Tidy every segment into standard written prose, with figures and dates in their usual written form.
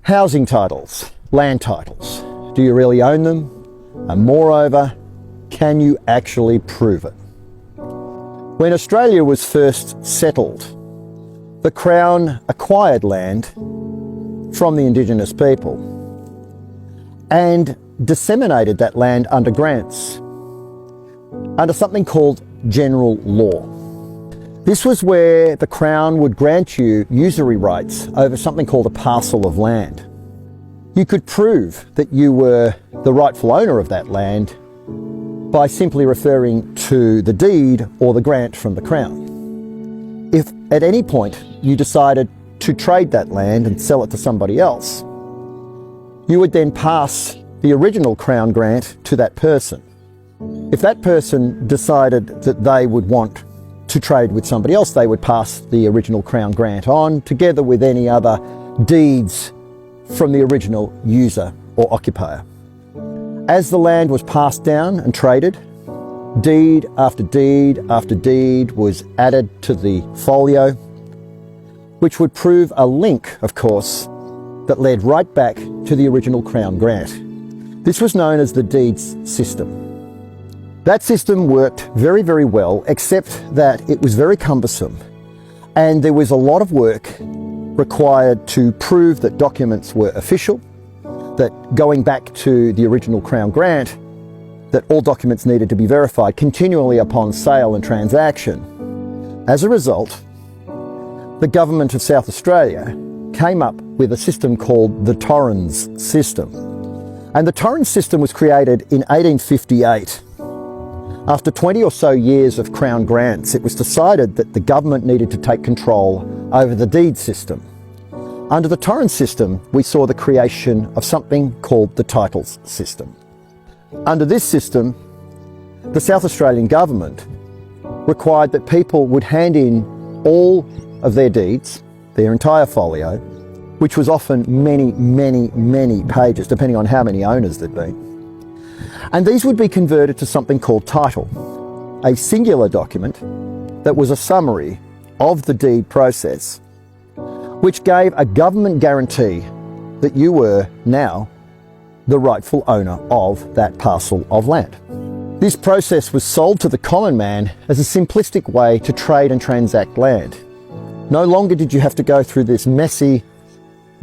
Housing titles, land titles. Do you really own them? And moreover, can you actually prove it? When Australia was first settled, the Crown acquired land from the Indigenous people and disseminated that land under grants, under something called general law. This was where the Crown would grant you usury rights over something called a parcel of land. You could prove that you were the rightful owner of that land by simply referring to the deed or the grant from the Crown. If at any point you decided to trade that land and sell it to somebody else, you would then pass the original Crown grant to that person. If that person decided that they would want to trade with somebody else, they would pass the original Crown grant on, together with any other deeds from the original user or occupier. As the land was passed down and traded, deed after deed after deed was added to the folio, which would prove a link, of course, that led right back to the original Crown grant. This was known as the deeds system. That system worked very, very well, except that it was very cumbersome, and there was a lot of work required to prove that documents were official, that going back to the original Crown grant, that all documents needed to be verified continually upon sale and transaction. As a result, the government of South Australia came up with a system called the Torrens system. And the Torrens system was created in 1858. After 20 or so years of Crown grants, it was decided that the government needed to take control over the deed system. Under the Torrens system, we saw the creation of something called the titles system. Under this system, the South Australian government required that people would hand in all of their deeds, their entire folio, which was often many, many, many pages, depending on how many owners there'd been. And these would be converted to something called title, a singular document that was a summary of the deed process, which gave a government guarantee that you were now the rightful owner of that parcel of land. This process was sold to the common man as a simplistic way to trade and transact land. No longer did you have to go through this messy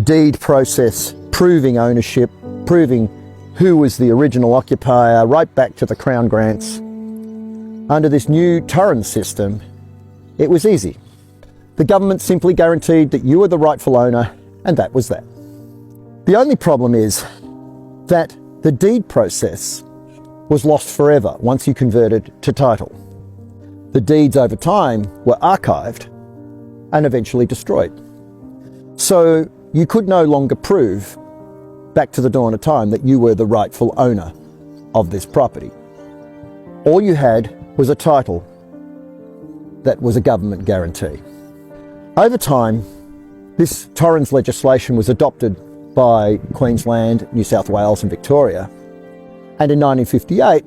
deed process, proving ownership, proving who was the original occupier, right back to the Crown grants. Under this new Torrens system, it was easy. The government simply guaranteed that you were the rightful owner, and that was that. The only problem is that the deed process was lost forever once you converted to title. The deeds over time were archived and eventually destroyed. So you could no longer prove back to the dawn of time that you were the rightful owner of this property. All you had was a title that was a government guarantee. Over time, this Torrens legislation was adopted by Queensland, New South Wales and Victoria, and in 1958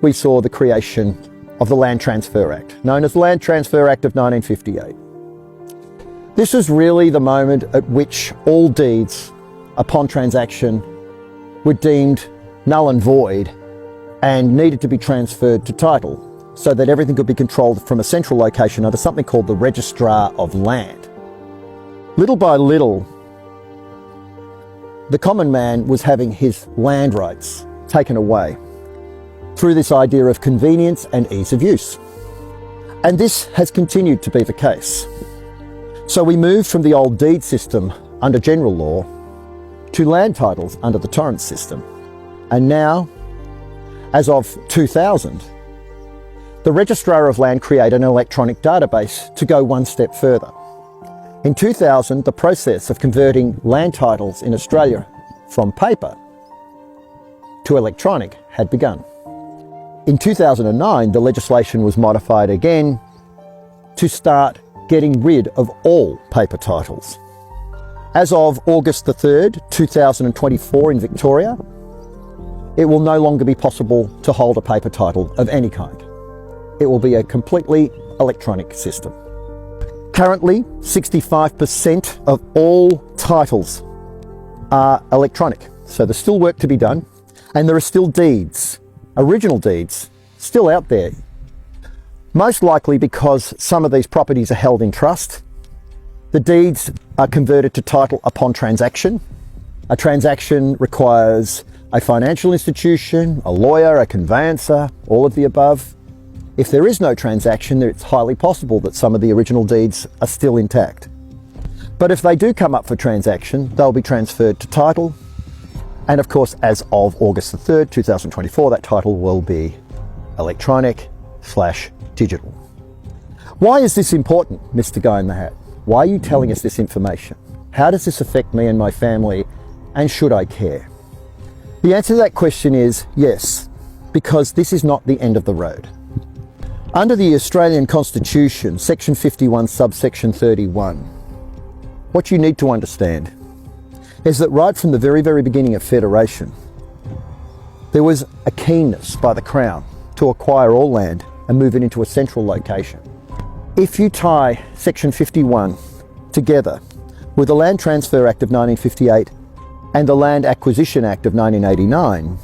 we saw the creation of the Land Transfer Act, known as the Land Transfer Act of 1958. This was really the moment at which all deeds upon transaction were deemed null and void and needed to be transferred to title so that everything could be controlled from a central location under something called the Registrar of Land. Little by little, the common man was having his land rights taken away through this idea of convenience and ease of use. And this has continued to be the case. So we moved from the old deed system under general law to land titles under the Torrens system. And now, as of 2000, the Registrar of Land created an electronic database to go one step further. In 2000, the process of converting land titles in Australia from paper to electronic had begun. In 2009, the legislation was modified again to start getting rid of all paper titles. As of August the 3rd, 2024 in Victoria, it will no longer be possible to hold a paper title of any kind. It will be a completely electronic system. Currently, 65% of all titles are electronic. So there's still work to be done, and there are still deeds, original deeds, still out there. Most likely because some of these properties are held in trust. The deeds are converted to title upon transaction. A transaction requires a financial institution, a lawyer, a conveyancer, all of the above. If there is no transaction, then it's highly possible that some of the original deeds are still intact. But if they do come up for transaction, they'll be transferred to title. And of course, as of August the 3rd, 2024, that title will be electronic/digital. Why is this important, Mr. Guy in the Hat? Why are you telling us this information? How does this affect me and my family, and should I care? The answer to that question is yes, because this is not the end of the road. Under the Australian Constitution, Section 51, subsection 31, what you need to understand is that right from the very, very beginning of Federation, there was a keenness by the Crown to acquire all land and move it into a central location. If you tie Section 51 together with the Land Transfer Act of 1958 and the Land Acquisition Act of 1989,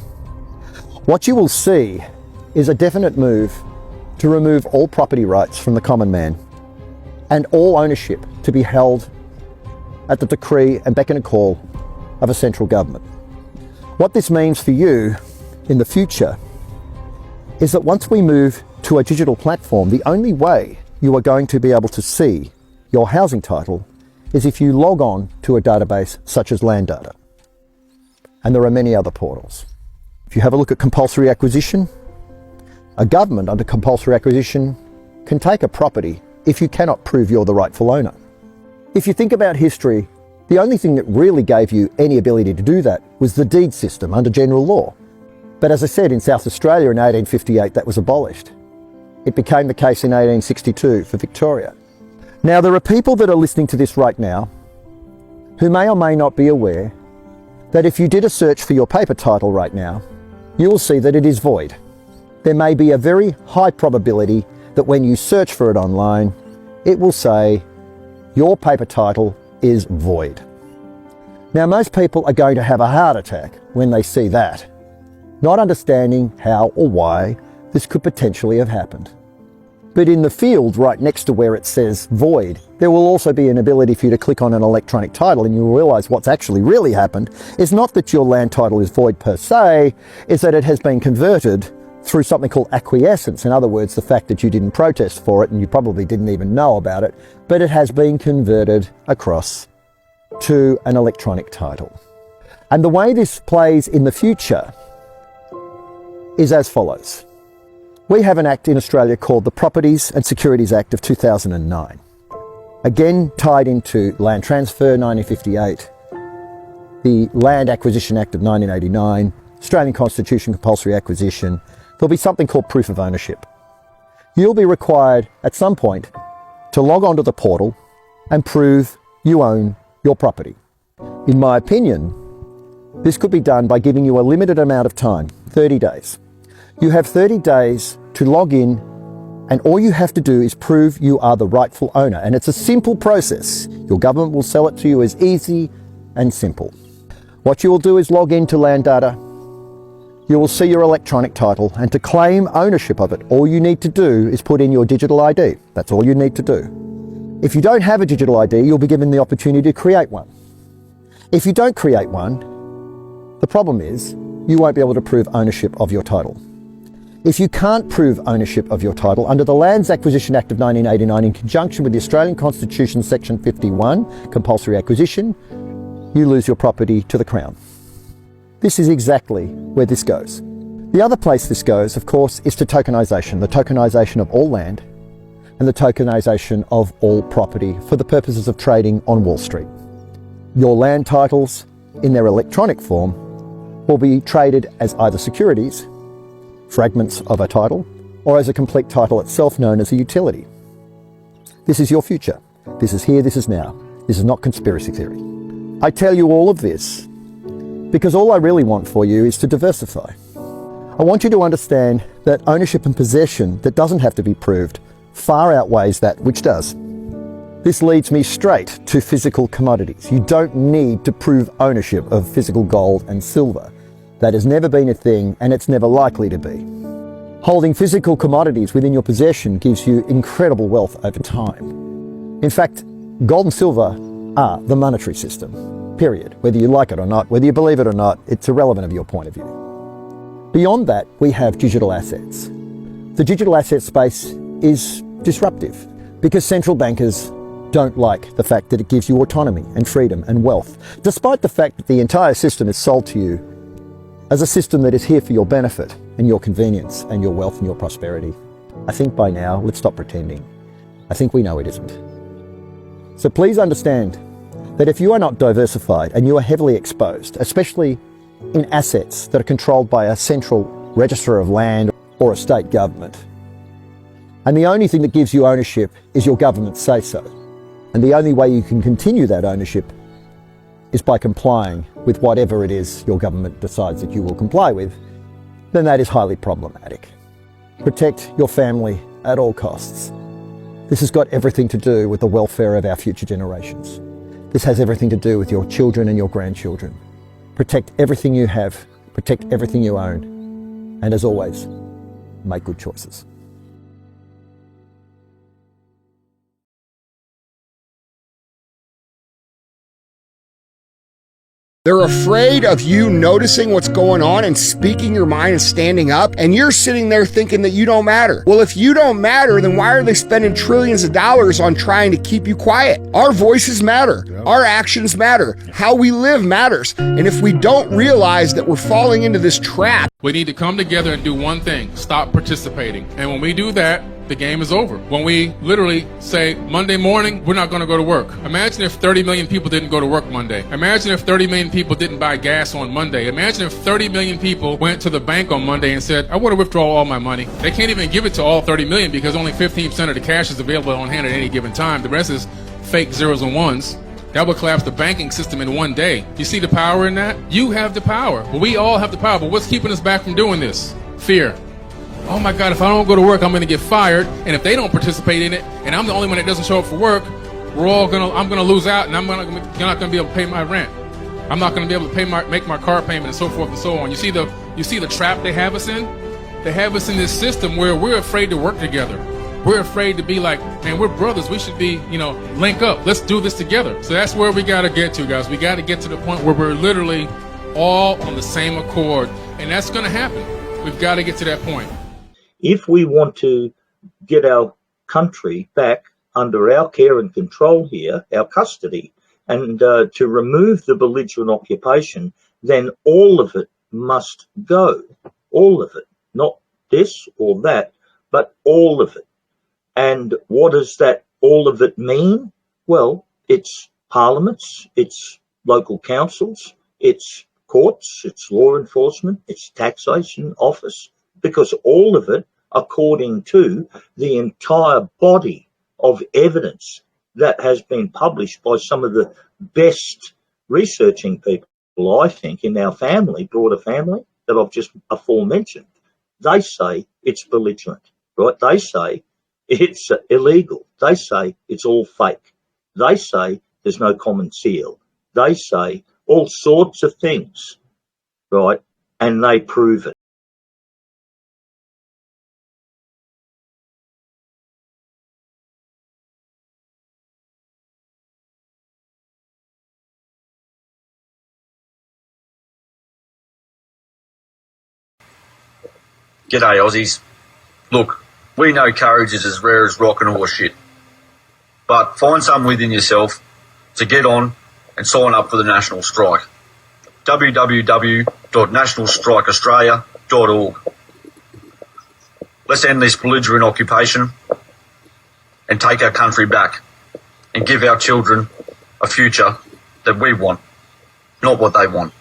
what you will see is a definite move to remove all property rights from the common man and all ownership to be held at the decree and beck and call of a central government. What this means for you in the future is that once we move to a digital platform, the only way you are going to be able to see your housing title is if you log on to a database such as Land Data. And there are many other portals. If you have a look at compulsory acquisition, a government under compulsory acquisition can take a property if you cannot prove you're the rightful owner. If you think about history, the only thing that really gave you any ability to do that was the deed system under general law. But as I said, in South Australia in 1858, that was abolished. It became the case in 1862 for Victoria. Now, there are people that are listening to this right now who may or may not be aware that if you did a search for your paper title right now, you will see that it is void. There may be a very high probability that when you search for it online, it will say your paper title is void. Now, most people are going to have a heart attack when they see that, not understanding how or why this could potentially have happened. But in the field right next to where it says void, there will also be an ability for you to click on an electronic title, and you'll realize what's actually really happened is not that your land title is void per se, is that it has been converted through something called acquiescence. In other words, the fact that you didn't protest for it and you probably didn't even know about it, but it has been converted across to an electronic title. And the way this plays in the future is as follows. We have an act in Australia called the Properties and Securities Act of 2009. Again, tied into Land Transfer 1958, the Land Acquisition Act of 1989, Australian Constitution Compulsory Acquisition. There'll be something called proof of ownership. You'll be required at some point to log onto the portal and prove you own your property. In my opinion, this could be done by giving you a limited amount of time, 30 days. You have 30 days to log in, and all you have to do is prove you are the rightful owner. And it's a simple process. Your government will sell it to you as easy and simple. What you will do is log into Land Data. You will see your electronic title, and to claim ownership of it, all you need to do is put in your digital ID. That's all you need to do. If you don't have a digital ID, you'll be given the opportunity to create one. If you don't create one, the problem is you won't be able to prove ownership of your title. If you can't prove ownership of your title under the Lands Acquisition Act of 1989 in conjunction with the Australian Constitution Section 51, compulsory acquisition, you lose your property to the Crown. This is exactly where this goes. The other place this goes, of course, is to tokenisation, the tokenisation of all land and the tokenisation of all property for the purposes of trading on Wall Street. Your land titles in their electronic form will be traded as either securities, fragments of a title, or as a complete title itself known as a utility. This is your future. This is here, this is now. This is not conspiracy theory. I tell you all of this because all I really want for you is to diversify. I want you to understand that ownership and possession that doesn't have to be proved far outweighs that which does. This leads me straight to physical commodities. You don't need to prove ownership of physical gold and silver. That has never been a thing, and it's never likely to be. Holding physical commodities within your possession gives you incredible wealth over time. In fact, gold and silver are the monetary system, period. Whether you like it or not, whether you believe it or not, it's irrelevant of your point of view. Beyond that, we have digital assets. The digital asset space is disruptive because central bankers don't like the fact that it gives you autonomy and freedom and wealth, despite the fact that the entire system is sold to you as a system that is here for your benefit and your convenience and your wealth and your prosperity. I think by now, let's stop pretending. I think we know it isn't. So please understand that if you are not diversified and you are heavily exposed, especially in assets that are controlled by a central register of land or a state government, and the only thing that gives you ownership is your government's say-so, and the only way you can continue that ownership is by complying with whatever it is your government decides that you will comply with, then that is highly problematic. Protect your family at all costs. This has got everything to do with the welfare of our future generations. This has everything to do with your children and your grandchildren. Protect everything you have, protect everything you own, and as always, make good choices. They're afraid of you noticing what's going on and speaking your mind and standing up, and you're sitting there thinking that you don't matter. Well, if you don't matter, then why are they spending trillions of dollars on trying to keep you quiet? Our voices matter. Yep. Our actions matter. How we live matters. And if we don't realize that we're falling into this trap, we need to come together and do one thing: stop participating. And when we do that, the game is over. When we literally say Monday morning, we're not going to go to work. Imagine if 30 million people didn't go to work Monday. Imagine if 30 million people didn't buy gas on Monday. Imagine if 30 million people went to the bank on Monday and said, I want to withdraw all my money. They can't even give it to all 30 million because only 15% of the cash is available on hand at any given time. The rest is fake zeros and ones. That would collapse the banking system in one day. You see the power in that? You have the power. Well, we all have the power, but what's keeping us back from doing this? Fear. Oh my God, if I don't go to work, I'm going to get fired. And if they don't participate in it, and I'm the only one that doesn't show up for work, I'm going to lose out, and you're not going to be able to pay my rent. I'm not going to be able to make my car payment, and so forth and so on. You see the trap they have us in? They have us in this system where we're afraid to work together. We're afraid to be like, man, we're brothers. We should be, link up. Let's do this together. So that's where we got to get to, guys. We got to get to the point where we're literally all on the same accord, and that's going to happen. We've got to get to that point. If we want to get our country back under our care and control here, our custody, and to remove the belligerent occupation, then all of it must go. All of it. Not this or that, but all of it. And what does that all of it mean? Well, it's parliaments, it's local councils, it's courts, it's law enforcement, it's taxation office, because all of it, according to the entire body of evidence that has been published by some of the best researching people, I think, in our family, broader family, that I've just aforementioned, they say it's belligerent, right? They say it's illegal. They say it's all fake. They say there's no common seal. They say all sorts of things, right? And they prove it. G'day Aussies. Look, we know courage is as rare as rock and horse shit. But find something within yourself to get on and sign up for the National Strike. www.nationalstrikeaustralia.org. Let's end this belligerent occupation and take our country back and give our children a future that we want, not what they want.